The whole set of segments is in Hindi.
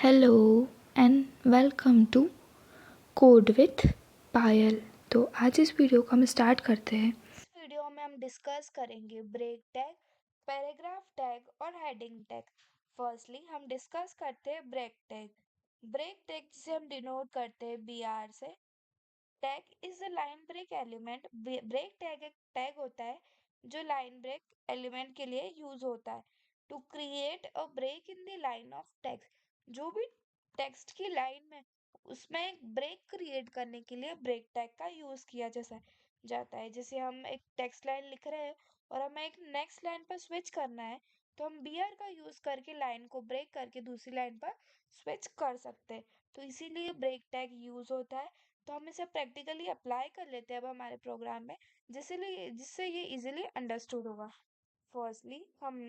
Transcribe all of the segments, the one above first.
Hello and welcome to code with Payal. तो आज इस वीडियो को हम स्टार्ट करते हैं। इस वीडियो में हम डिस्कस करेंगे ब्रेक टैग, पैराग्राफ टैग और हेडिंग टैग। फर्स्टली हम डिस्कस करते हैं ब्रेक टैग। ब्रेक टैग जिसे हम डिनोट करते हैं BR से। Tag is a line break element. Break tag एक टैग होता है जो लाइन ब्रेक एलिमेंट के लिए यूज होता है to create a break in the line of text. जो भी टेक्स्ट की लाइन में उसमें एक ब्रेक क्रिएट करने के लिए ब्रेक टैग का यूज किया जाता है। जैसे हम एक टेक्स्ट लाइन लिख रहे हैं और हमें एक नेक्स्ट लाइन पर स्विच करना है, तो हम BR का यूज करके लाइन को ब्रेक करके दूसरी लाइन पर स्विच कर सकते हैं। तो इसीलिए ब्रेक टैग यूज होता है। तो हम इसे प्रैक्टिकली अप्लाई कर लेते हैं अब हमारे प्रोग्राम में, जिससे ये इजीली अंडरस्टूड होगा। फर्स्टली हम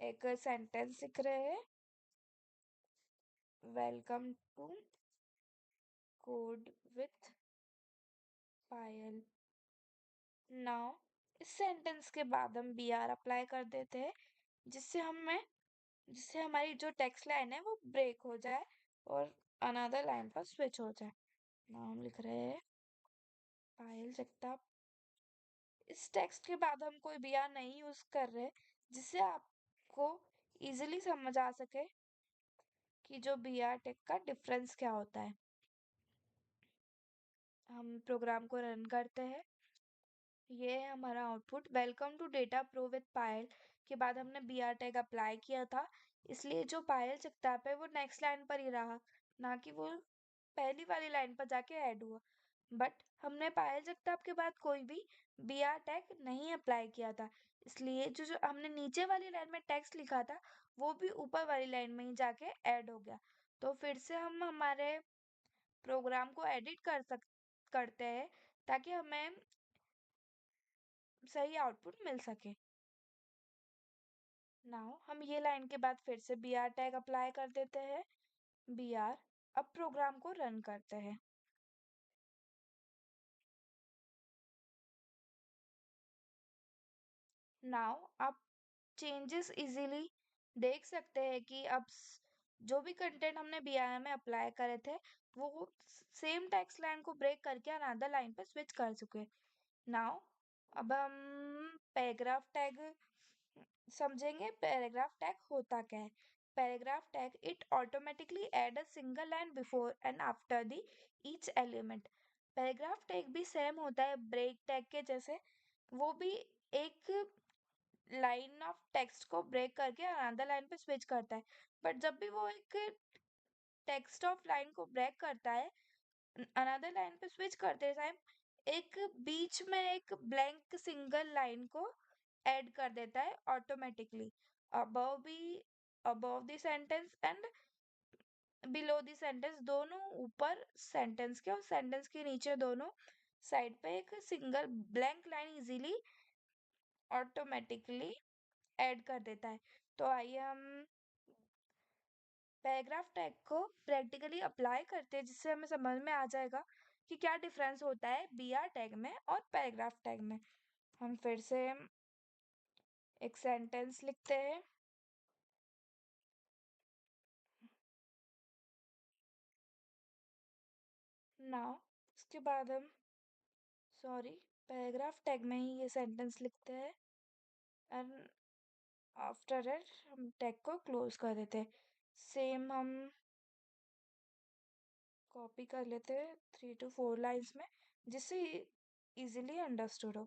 एक सेंटेंस लिख रहे हैं, welcome to code with Payal. Now इस सेंटेंस के बाद हम BR अप्लाई कर देते हैं, जिससे हमारी जो टेक्स्ट लाइन है वो ब्रेक हो जाए और अनदर लाइन पर स्विच हो जाए। नाउ हम लिख रहे हैं पायल जगताप। इस टेक्स्ट के बाद हम कोई BR नहीं यूज कर रहे, जिससे आपको इजीली समझ आ सके कि जो BR टेक का डिफरेंस क्या होता है। हम प्रोग्राम को रन करते हैं। ये है हमारा output, welcome to data pro with Payal. के बाद हमने BR टैग अप्लाई किया था, इसलिए जो पायल जगताप है वो नेक्स्ट लाइन पर ही रहा, ना कि वो पहली वाली लाइन पर जाके ऐड हुआ। बट हमने पायल जगताप के बाद कोई भी BR टैग नहीं अप्लाई किया था, इसलिए जो जो हमने नीचे वाली लाइन में टेक्स्ट लिखा था वो भी ऊपर वाली लाइन में ही जाके ऐड हो गया। तो फिर से हम हमारे प्रोग्राम को एडिट करते हैं ताकि हमें सही आउटपुट मिल सके। नाउ हम ये लाइन के बाद फिर से BR टैग अप्लाई कर देते हैं। BR। अब प्रोग्राम को रन करते हैं। नाउ आप चेंजेस इजीली देख सकते हैं कि अब जो भी कंटेंट हमने BR में अप्लाई करे थे वो सेम टेक्स्ट लाइन को ब्रेक करके अनदर लाइन पर स्विच कर चुके। नाउ अब हम पैराग्राफ टैग समझेंगे। पैराग्राफ टैग होता क्या है? Paragraph tag it automatically add a single line before and after the each element. Paragraph tag भी सेम होता है ब्रेक टैग के जैसे। वो भी एक लाइन ऑफ टेक्स्ट को ब्रेक करके अनदर लाइन पे स्विच करता है। बट जब भी वो एक टेक्स्ट ऑफ लाइन को ब्रेक करता है अनदर लाइन पे स्विच करते टाइम, एक बीच में एक ब्लैंक सिंगल लाइन को ऐड कर देता है ऑटोमेटिकली। अबव भी above the sentence and below the sentence, दोनों ऊपर सेंटेंस के और सेंटेंस के नीचे दोनों साइड पे एक single blank line easily automatically add कर देता है। तो आइए हम पैराग्राफ टैग को प्रैक्टिकली अप्लाई करते हैं, जिससे हमें समझ में आ जाएगा कि क्या डिफरेंस होता है BR टैग में और पैराग्राफ टैग में। हम फिर से एक सेंटेंस लिखते हैं। नाउ उसके बाद हम पैराग्राफ टैग में ही ये सेंटेंस लिखते हैं एंड आफ्टर इट हम टैग को क्लोज कर देते हैं। सेम हम कॉपी कर लेते हैं 3 to 4 लाइंस में, जिससे इजीली अंडरस्टूड हो।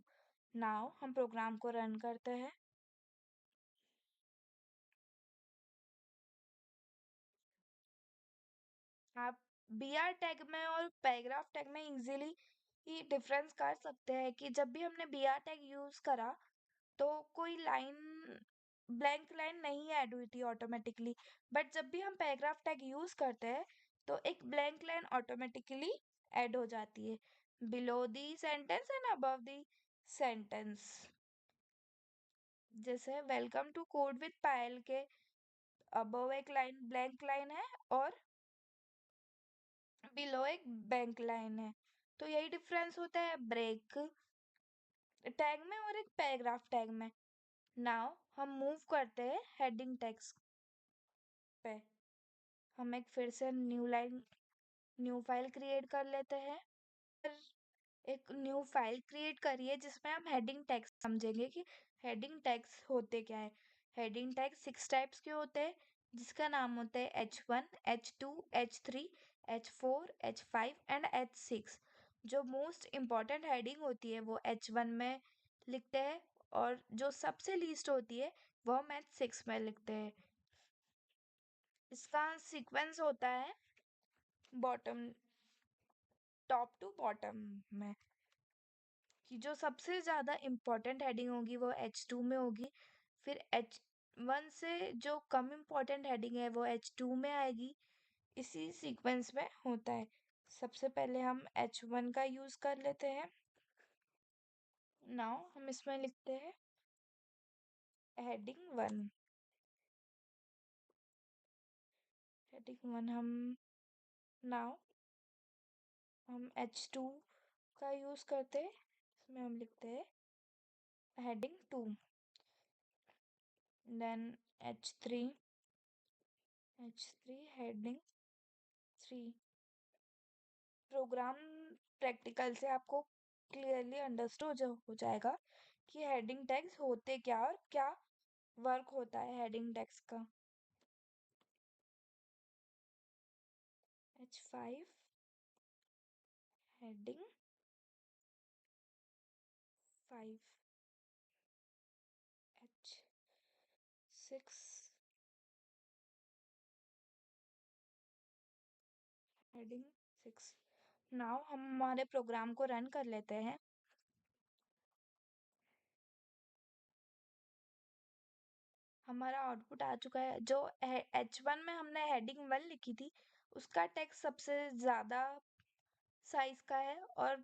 नाउ हम प्रोग्राम को रन करते हैं। आप BR टैग में और पैराग्राफ टैग में इजीली ही डिफरेंस कर सकते हैं कि जब भी हमने BR टैग यूज करा तो कोई लाइन ब्लैंक लाइन नहीं ऐड हुई थी ऑटोमेटिकली। बट जब भी हम पैराग्राफ टैग यूज करते हैं तो एक ब्लैंक लाइन ऑटोमेटिकली ऐड हो जाती है below the sentence and above the sentence. जैसे वेलकम टू कोड विद पायल के अबव एक लाइन ब्लैंक लाइन है और बिलो एक बैंक लाइन है। तो यही डिफरेंस होता है ब्रेक टैग में और एक पैराग्राफ टैग में। नाउ हम मूव करते हैं हेडिंग टेक्स्ट पे। हम एक फिर से न्यू फाइल क्रिएट कर लेते हैं। एक न्यू फाइल क्रिएट करिए जिसमें हम हेडिंग टैग्स समझेंगे कि हेडिंग टैग्स होते क्या है। हेडिंग टैग्स 6 टाइप्स के होते हैं, जिसका नाम होता है H1, H2, H3, H4, H5 and H6। जो मोस्ट इम्पॉर्टेंट हेडिंग होती है वो H1 में लिखते हैं, और जो सबसे लीस्ट होती है वो हम H6 में लिखते हैं। इसका सीक्वेंस होता है बॉटम टॉप टू बॉटम में, कि जो सबसे ज़्यादा इम्पोर्टेंट हेडिंग होगी वो H2 में होगी, फिर H1 से जो कम इम्पोर्टेंट हेडिंग है वो H2 में आएगी। इसी सीक्वेंस में होता है। सबसे पहले हम H1 का यूज़ कर लेते हैं। नाउ हम इसमें लिखते हैं हेडिंग 1। हेडिंग 1 हम नाउ हम H2 का यूज़ करते हैं। इसमें हम लिखते हैं heading 2, then H3 heading 3। Program practical से आपको क्लियरली अंडरस्टूड हो जाएगा कि हेडिंग टैग्स होते क्या और क्या वर्क होता है हेडिंग टैग्स का। H5 heading 5, H6 heading 6। Now हम हमारे प्रोग्राम को रन कर लेते हैं। हमारा आउटपुट आ चुका है। जो H1 में हमने हेडिंग 1 लिखी थी उसका टेक्स्ट सबसे ज़्यादा साइज का है, और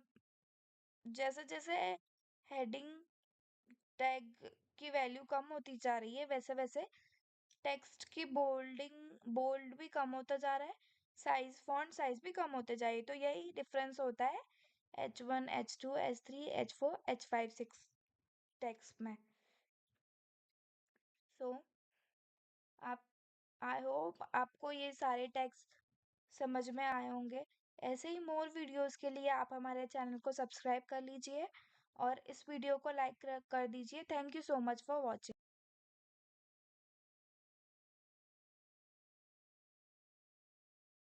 जैसे जैसे हेडिंग टैग की वैल्यू कम होती जा रही है वैसे वैसे टेक्स्ट की बोल्ड भी कम होता जा रहा है, फॉन्ट साइज भी कम होते जा रही है। तो यही डिफरेंस होता है H1, H2, H3, H4, H5, 6 text में। सो आप आई होप आपको ये सारे टेक्स्ट समझ में आए होंगे। ऐसे ही मोर वीडियोस के लिए आप हमारे चैनल को सब्सक्राइब कर लीजिए और इस वीडियो को लाइक कर दीजिए। Thank you so much for watching.